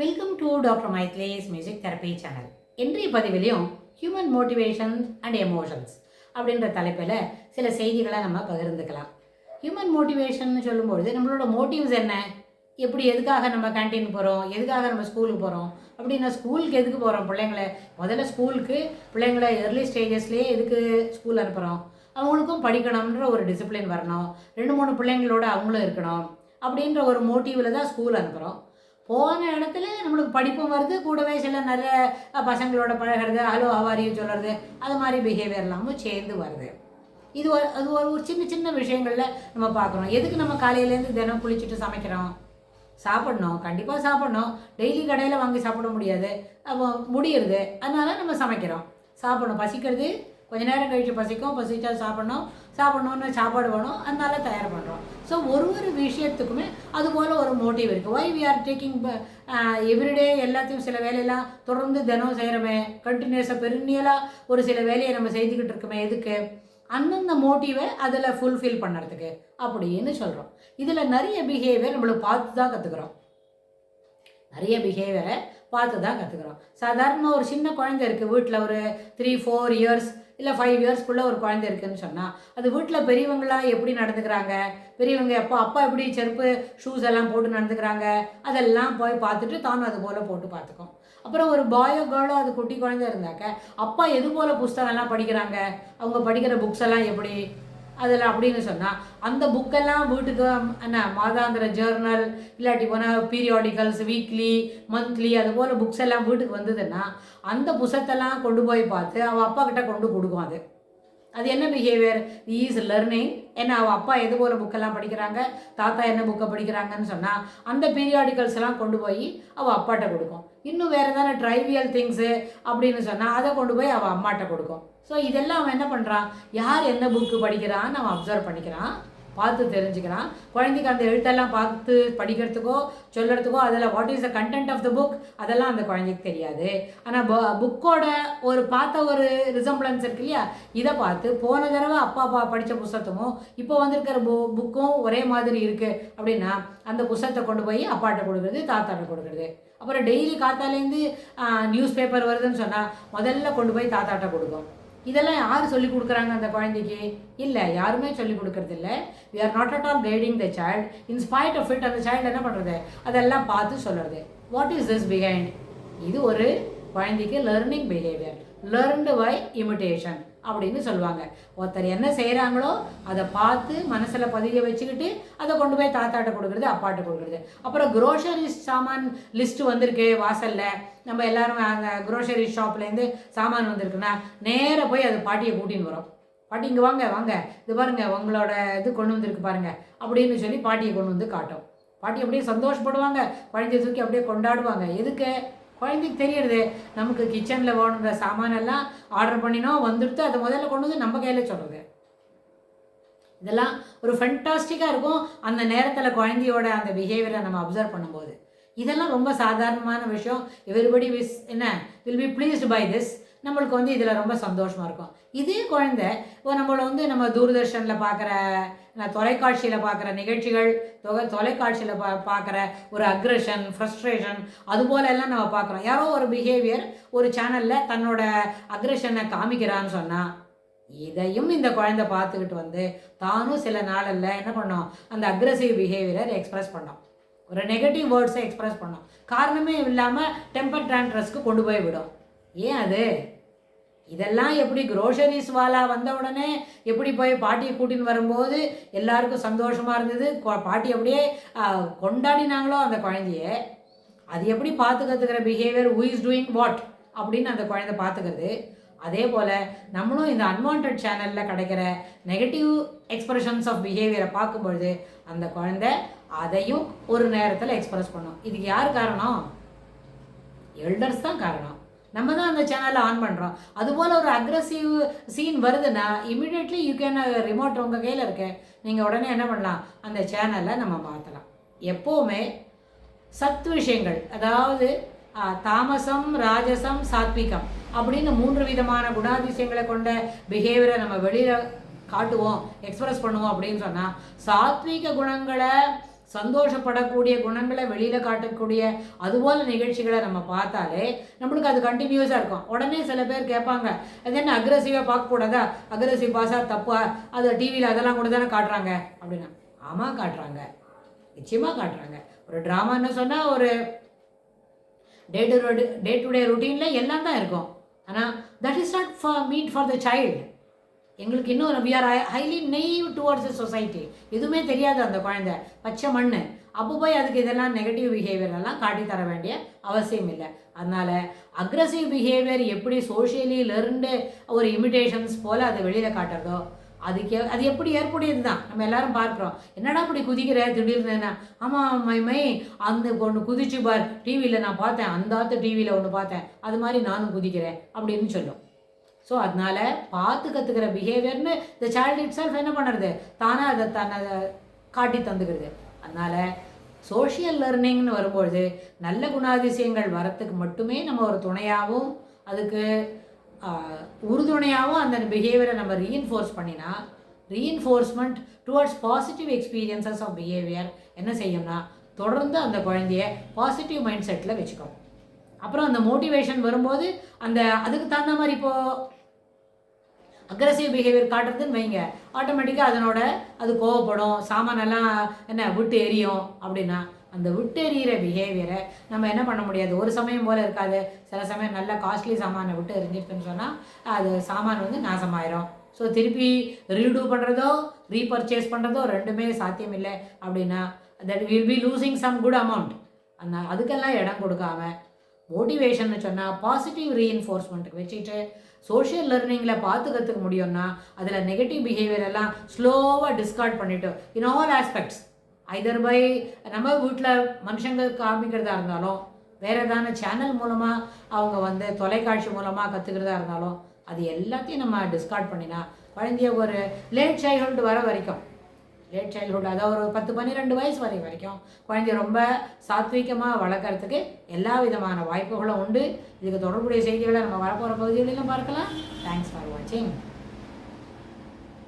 Welcome to doctor மைத்லேஸ் music therapy channel. இன்றைய பதிவிலையும் ஹியூமன் மோட்டிவேஷன் அண்ட் எமோஷன்ஸ் அப்படின்ற தலைப்பில் சில செய்திகளை நம்ம பகிர்ந்துக்கலாம். ஹியூமன் மோட்டிவேஷன் சொல்லும்பொழுது நம்மளோட மோட்டிவ்ஸ் என்ன, எப்படி எதுக்காக நம்ம கேன்டீன் போகிறோம், எதுக்காக நம்ம ஸ்கூலுக்கு போகிறோம் அப்படின்னா, ஸ்கூலுக்கு எதுக்கு போகிறோம், முதல்ல ஸ்கூலுக்கு பிள்ளைங்களை ஏர்லி ஸ்டேஜஸ்லேயே எதுக்கு ஸ்கூல் அனுப்புகிறோம், அவங்களுக்கும் படிக்கணுன்ற ஒரு டிசிப்ளின் வரணும், 2-3 பிள்ளைங்களோட அவங்களும் இருக்கணும் அப்படின்ற ஒரு மோட்டிவில் தான் ஸ்கூல் அனுப்புகிறோம். போன இடத்துல நம்மளுக்கு படிப்பும் வருது, கூடவே சில நிறைய பசங்களோட பழகிறது, ஹலோ ஹவாரியும் சொல்கிறது, அது மாதிரி பிஹேவியர்லாமும் சேர்ந்து வருது. அது ஒரு சின்ன சின்ன விஷயங்களில் நம்ம பார்க்குறோம். எதுக்கு நம்ம காலையிலேருந்து தினம் குளிச்சுட்டு சமைக்கிறோம்? சாப்பிட்ணும், கண்டிப்பாக சாப்பிட்ணும். டெய்லி கடையில் வாங்கி சாப்பிட முடியாது, முடியுது, அதனால நம்ம சமைக்கிறோம். சாப்பிடணும், பசிக்கிறது, கொஞ்ச நேரம் கழித்து பசிச்சா சாப்பிட்ணுன்னு சாப்பாடு வேணும், அதனால தயார் பண்ணுறோம். ஸோ ஒரு விஷயத்துக்குமே அதுபோல் ஒரு மோட்டிவ் இருக்குது. Why we are taking everyday எல்லாத்தையும் சில வேலையெல்லாம் தொடர்ந்து தினம் செய்கிறோமே, கண்டினியூஸாக பெருநியலாக ஒரு சில வேலையை நம்ம செய்துக்கிட்டு இருக்கோமே, எதுக்கு? அந்தந்த மோட்டிவை அதில் ஃபுல்ஃபில் பண்ணுறதுக்கு அப்படின்னு சொல்கிறோம். இதில் நிறைய பிஹேவியர் நம்மளுக்கு பார்த்து தான் கற்றுக்குறோம். சாதாரணமாக ஒரு சின்ன குழந்தை இருக்குது வீட்டில், ஒரு 3-4 இயர்ஸ் இல்லை 5 இயர்ஸ்க்குள்ளே ஒரு குழந்தை இருக்குதுன்னு சொன்னால், அது வீட்டில் பெரியவங்களாம் எப்படி நடந்துக்கிறாங்க, பெரியவங்க அப்பா எப்படி செருப்பு ஷூஸ் எல்லாம் போட்டு நடந்துக்கிறாங்க, அதெல்லாம் போய் பார்த்துட்டு தானும் அது போல் போட்டு பார்த்துக்கும். அப்புறம் ஒரு பாயோ கேர்ளோ, அது குட்டி குழந்தை இருந்தாக்க அப்பா எது போல் புஸ்தகம்லாம் படிக்கிறாங்க, அவங்க படிக்கிற புக்ஸ் எல்லாம் எப்படி அதில் அப்படின்னு சொன்னால், அந்த புக்கெல்லாம் வீட்டுக்கு என்ன மாதாந்திர ஜேர்னல் இல்லாட்டி போனால் பீரியாடிக்கல்ஸ், வீக்லி, மந்த்லி, அதுபோல் புக்ஸ் எல்லாம் வீட்டுக்கு வந்ததுன்னா அந்த புத்தகத்தெல்லாம் கொண்டு போய் பார்த்து அவள் அப்பா கிட்ட கொண்டு கொடுக்கும். அது என்ன பிஹேவியர்? Is learning. ஏன்னா அவள் அப்பா எது போல் புக்கெல்லாம் படிக்கிறாங்க, தாத்தா என்ன புக்கை படிக்கிறாங்கன்னு சொன்னால் அந்த பீரியாடிக்கல்ஸ் எல்லாம் கொண்டு போய் அவள் அப்பாட்ட கொடுக்கும். இன்னும் வேறு எதான ட்ரைவியல் திங்ஸு அப்படின்னு சொன்னால் அதை கொண்டு போய் அவள் அம்மாட்ட கொடுக்கும். ஸோ இதெல்லாம் அவன் என்ன பண்ணுறான், யார் என்ன புக்கு படிக்கிறான்னு அவன் அப்சர்வ் பண்ணிக்கிறான், பார்த்து தெரிஞ்சுக்கிறான். குழந்தைக்கு அந்த எழுத்தெல்லாம் பார்த்து படிக்கிறதுக்கோ சொல்கிறதுக்கோ, அதில் what is the content of the book, அதெல்லாம் அந்த குழந்தைக்கு தெரியாது. ஆனால் புக்கோட பார்த்த ஒரு ரிசம்பிளன்ஸ் இருக்கு இல்லையா, இதை பார்த்து போன தடவை அப்பா படித்த புத்தகமும் இப்போ வந்திருக்கிற புக்கும் ஒரே மாதிரி இருக்குது அப்படின்னா அந்த புத்தகத்தை கொண்டு போய் அப்பாட்ட கொடுக்குறது, தாத்தாட்ட கொடுக்குறது. அப்புறம் டெய்லி காத்தாலேருந்து நியூஸ் பேப்பர் வருதுன்னு சொன்னால் முதல்ல கொண்டு போய் தாத்தாட்ட கொடுக்கும். இதெல்லாம் யார் சொல்லிக் கொடுக்குறாங்க அந்த குழந்தைக்கு? இல்லை, யாருமே சொல்லிக் கொடுக்கறது இல்லை. We are not at all guiding the child. In spite of it அந்த சைல்டு என்ன பண்ணுறது, அதெல்லாம் பார்த்து சொல்கிறது. What is this behind? இது ஒரு குழந்தைக்கு learning behaviour, learned by imitation அப்படின்னு சொல்லுவாங்க. ஒருத்தர் என்ன செய்கிறாங்களோ அதை பார்த்து மனசில் பதிய வச்சுக்கிட்டு அதை கொண்டு போய் தாத்தாட்ட கொடுக்குறது, அப்பாட்ட கொடுக்குறது. அப்புறம் குரோசரிஸ் சாமான் லிஸ்ட்டு வந்திருக்கு வாசலில், நம்ம எல்லாரும் அந்த குரோசரி ஷாப்லேருந்து சாமான் வந்திருக்குன்னா நேராக போய் அது பாட்டியை கூட்டின்னு வரோம். பாட்டி இங்கே வாங்க, இது பாருங்கள் உங்களோட இது கொண்டு வந்திருக்கு பாருங்கள் அப்படின்னு சொல்லி பாட்டியை கொண்டு வந்து காட்டும். பாட்டி அப்படியே சந்தோஷப்படுவாங்க, குழந்தைய தூக்கி அப்படியே கொண்டாடுவாங்க. எதுக்கு? குழந்தைக்கு தெரியுறது, நமக்கு கிச்சனில் வேணுன்ற சாமானெல்லாம் ஆர்டர் பண்ணினோம், வந்துடுத்து, அதை முதல்ல கொண்டு வந்து நம்ம கையில் சொல்கிறது. இதெல்லாம் ஒரு ஃபென்டாஸ்டிக்காக இருக்கும் அந்த நேரத்தில் குழந்தையோட அந்த பிஹேவியரை நம்ம அப்சர்வ் பண்ணும்போது. இதெல்லாம் ரொம்ப சாதாரணமான விஷயம். Everybody will be pleased by this. நம்மளுக்கு இதில் ரொம்ப சந்தோஷமாக இருக்கும். இதே குழந்தை நம்மளை நம்ம தூர்தர்ஷனில் பார்க்குற, தொலைக்காட்சியில் பார்க்குற நிகழ்ச்சிகள், தொலைக்காட்சியில் பார்க்குற ஒரு அக்ரெஷன், ஃப்ரஸ்ட்ரேஷன், அதுபோல எல்லாம் நம்ம பார்க்குறோம். யாரோ ஒரு பிஹேவியர் ஒரு சேனலில் தன்னோட அக்ரெஷனை காமிக்கிறான்னு சொன்னால், இதையும் இந்த குழந்தை பார்த்துக்கிட்டு தானும் சில நாளில் என்ன பண்ணோம், அந்த அக்ரெசிவ் பிஹேவியரை எக்ஸ்ப்ரெஸ் பண்ணோம், ஒரு நெகட்டிவ் வேர்ட்ஸை எக்ஸ்ப்ரெஸ் பண்ணோம். காரணமே இல்லாமல் டெம்பர் ட்ரான்ட்ரஸ்க்கு கொண்டு போய் விடும். ஏன் அது? இதெல்லாம் எப்படி குரோசரிஸ் வாலா வந்த உடனே எப்படி போய் பாட்டியை கூட்டின்னு வரும்போது எல்லாருக்கும் சந்தோஷமாக இருந்தது, பாட்டி அப்படியே கொண்டாடினாங்களோ அந்த குழந்தைய, அது எப்படி பார்த்து கற்றுக்கிற behaviour, who is doing what அப்படின்னு அந்த குழந்தை பார்த்துக்கிறது. அதே போல் நம்மளும் இந்த அன்வான்ட் சேனலில் கிடைக்கிற நெகட்டிவ் எக்ஸ்ப்ரெஷன்ஸ் ஆஃப் பிஹேவியரை பார்க்கும்பொழுது அந்த குழந்தை அதையும் ஒரு நேரத்தில் எக்ஸ்ப்ரெஸ் பண்ணும். இதுக்கு யார் காரணம்? எல்டர்ஸ் தான் காரணம். நம்ம தான் அந்த சேனலை ஆன் பண்ணுறோம். அதுபோல் ஒரு அக்ரெசிவ் சீன் வருதுன்னா இமிடியட்லி யூ கேன், ரிமோட் உங்கள் கையில் இருக்க, நீங்கள் உடனே என்ன பண்ணலாம், அந்த சேனலை நம்ம மாற்றலாம். எப்போவுமே சத் விஷயங்கள், அதாவது தாமசம், ராஜசம், சாத்விகம் அப்படின்னு 3 விதமான குணாதிசயங்களை கொண்ட பிஹேவியரை நம்ம வெளியில் காட்டுவோம், எக்ஸ்ப்ரெஸ் பண்ணுவோம் அப்படின்னு சொன்னால், சாத்விக குணங்களை சந்தோஷப்படக்கூடிய குணங்களை வெளியில் காட்டக்கூடிய அதுபோல் நிகழ்ச்சிகளை நம்ம பார்த்தாலே நம்மளுக்கு அது கண்டினியூஸாக இருக்கும். உடனே சில பேர் கேட்பாங்க, அது என்ன அக்ரெசிவாக பார்க்கக்கூடாதா, அக்ரெசிவ் பாஸா தப்பா, அது டிவியில் அதெல்லாம் கூட தானே காட்டுறாங்க அப்படின்னா, ஆமாம் காட்டுறாங்க, நிச்சயமாக காட்டுறாங்க. ஒரு ட்ராமான்னு சொன்னால் ஒரு டே டு டே ரொட்டீனில் எல்லாம் தான் இருக்கும். ஆனால் that is not for the child. எங்களுக்கு இன்னும் we are highly naive towards the society. எதுவுமே தெரியாது அந்த குழந்தை, பச்சை மண். அப்போ போய் அதுக்கு இதெல்லாம் நெகட்டிவ் பிஹேவியர் எல்லாம் காட்டி தர வேண்டிய அவசியம் இல்லை. அதனால் அக்ரெசிவ் பிஹேவியர் எப்படி சோஷியலி லெர்ன்டு ஒரு இமிட்டேஷன்ஸ் போல் அதை வெளியில் காட்டுறதோ அது எப்படி ஏற்புடையது தான். நம்ம எல்லாரும் பார்க்குறோம், என்னடா அப்படி குதிக்கிற திடீர்னு, ஆமாம் மை அந்த ஒன்று குதிச்சு பார், டிவியில் நான் பார்த்தேன், அந்த டிவியில் ஒன்று பார்த்தேன், அது மாதிரி நானும் குதிக்கிறேன் அப்படின்னு சொல்லும். ஸோ அதனால் பார்த்து கற்றுக்கிற பிஹேவியர்னு இந்த சைல்டு இட் செல்ஃப் என்ன பண்ணுறது, தானாக அதை தன்னை காட்டி தந்துக்கிறது. அதனால் சோஷியல் லேர்னிங்னு வரும்பொழுது நல்ல குணாதிசயங்கள் வரத்துக்கு மட்டுமே நம்ம ஒரு துணையாகவும் அதுக்கு உறுதுணையாகவும் அந்த பிஹேவியரை நம்ம ரீஇன்ஃபோர்ஸ் பண்ணினா, reinforcement towards positive experiences of behaviour என்ன செய்யும்னா தொடர்ந்து அந்த குழந்தைய பாசிட்டிவ் மைண்ட் செட்டில் வச்சுக்கோம். அப்புறம் அந்த மோட்டிவேஷன் வரும்போது அந்த அதுக்கு தகுந்த மாதிரி இப்போது அக்ரெசிவ் பிஹேவியர் காட்டுறதுன்னு வைங்க, ஆட்டோமேட்டிக்காக அது கோவப்படும், சாமானெல்லாம் என்ன விட்டு எரியும். அப்படின்னா அந்த விட்டு எறிகிற பிஹேவியரை நம்ம என்ன பண்ண முடியாது, ஒரு சமயம் போல் இருக்காது. சில சமயம் நல்ல காஸ்ட்லி சாமானை விட்டு எரிஞ்சிருக்குன்னு சொன்னால் அது சாமான் நாசமாயிரும். ஸோ திருப்பி ரீடூ பண்ணுறதோ ரீபர்ச்சேஸ் பண்ணுறதோ ரெண்டுமே சாத்தியம் இல்லை. அப்படின்னா that will be losing some good amount. அதுக்கெல்லாம் இடம் கொடுக்காம மோட்டிவேஷன் சொன்னால் பாசிட்டிவ் ரீஇன்ஃபோர்ஸ்மெண்ட்டுக்கு வச்சுட்டு சோஷியல் லேர்னிங்கில் பார்த்து கற்றுக்க முடியும்னா அதில் நெகட்டிவ் பிஹேவியர் எல்லாம் ஸ்லோவாக டிஸ்கார்ட் பண்ணிவிட்டு in all aspects, either by நம்ம வீட்டில் மனுஷங்க காமிக்கிறதா இருந்தாலும், வேறு ஏதான சேனல் மூலமாக அவங்க தொலைக்காட்சி மூலமாக கற்றுக்கிறதா இருந்தாலும், அது எல்லாத்தையும் நம்ம டிஸ்கார்ட் பண்ணினா குழந்தைய ஒரு லேட் சைல்ட்ஹுட் வர வரைக்கும், லேட் சைல்ட்ஹுட் அதாவது ஒரு 10-12 வயசு வரைக்கும் குழந்தைய ரொம்ப சாத்விகமாக வளர்க்குறதுக்கு எல்லா விதமான வாய்ப்புகளும் உண்டு. இதுக்கு தொடர்புடைய செய்திகளை நம்ம வரப்போகிற பகுதிகளிலும் பார்க்கலாம். தேங்க்ஸ் ஃபார் வாட்சிங்.